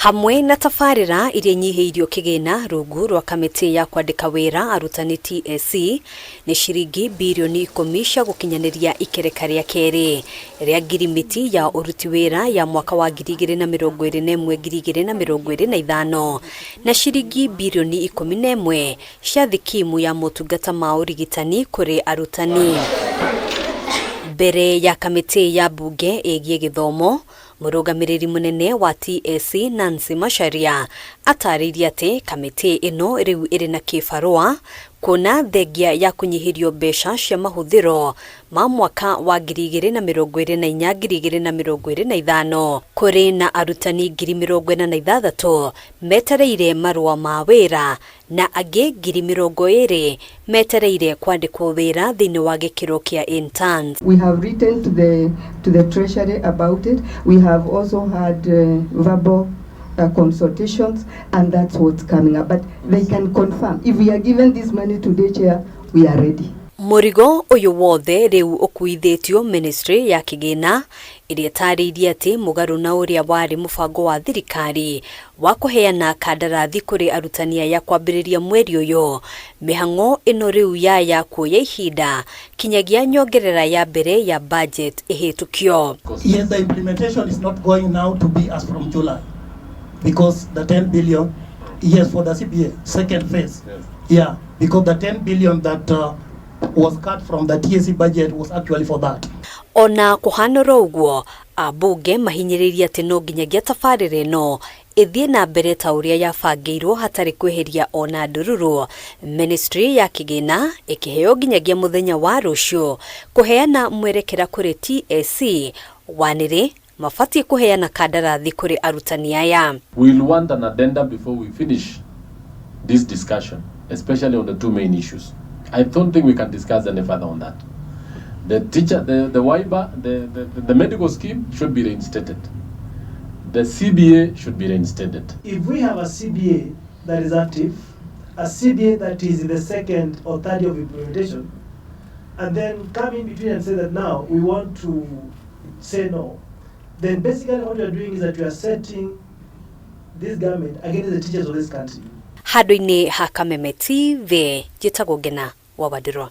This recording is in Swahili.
Hamwe na tafarira iria nyihĩirio kĩgĩna rungu rwa kamĩtĩ ya kwandĩka wĩra arutani TSC nĩ ciringi mbirioni 10 cia gũkinyanĩria ikereka rĩa kerĩ rĩa ngirimiti ya ũruti wĩra ya mwaka wa 2021-2025 na ciringi mbirioni 11 cia thikimu ya motungata ma ũrigitani kũrĩ arutani. Mbere ya kamĩtĩ ya mbunge ĩgiĩ gĩthomo, mũrũgamĩrĩri mũnene wa TSC Nancy Macharia atarĩirie atĩ kamĩtĩ ĩno rĩu ĩrĩ na kĩbarũa kuona thengia ya kunyihirio mbeca cia mahũthĩro ma mwaka wa 2024-2025 kũrĩ na arutani 46,000 metereire marũa ma wĩra na angĩ 20,000 metereire kwandĩkwo wĩra thĩinĩ wa gĩkĩro kĩa interns. We have written to the treasury about it. We have also had verbal consultations, and that's what's coming up. But they can confirm if we are given this money today, Chair, we are ready. Murigo uyu wothe riu ukuithĩtio ministry ya KIGINA iria tarĩirie atĩ mũgarũ na ũrĩa warĩ mũbango wa thirikari wa kũheana kandarathi kũrĩ arutani aya kwambĩrĩria mweri ũyũ, mĩhang'o ĩno rĩu ya kuoya ihinda kinyagia nyongerera ya mbere ya budget ĩhĩtũkio. Yes, the implementation is not going now to be as from July because the 10 billion, yes, for the CBA second phase. Yes. Yeah, because the 10 billion that was cut from the TSC budget was actually for that. Ona kuhanora uguo abunge mahinyĩrĩirie atĩ no nginyagia tafarĩra ĩno ĩthiĩ na mbere ta ũrĩa yabangĩirwo hatarĩ kweheria ona ndururu. Ministry ya KIGINA ĩkĩheo nginyagia mũthenya wa rũciũ kũheana mwerekera kũrĩ TSC wanĩrĩ mabatie kuheana kandarathi kũrĩ arutani aya. We'll want an addendum before we finish this discussion, especially on the two main issues. I don't think we can discuss any further on that. The teacher, the WIRA, the medical scheme should be reinstated. The CBA should be reinstated. If we have a CBA that is active, a CBA that is in the second or third year of implementation, and then come in between and say that now we want to say no, then basically what you are doing is that you are setting this government against the teachers of this country. Handũ-inĩ ha KAMITII, njĩtagwo Ngina wa Wadĩrwa.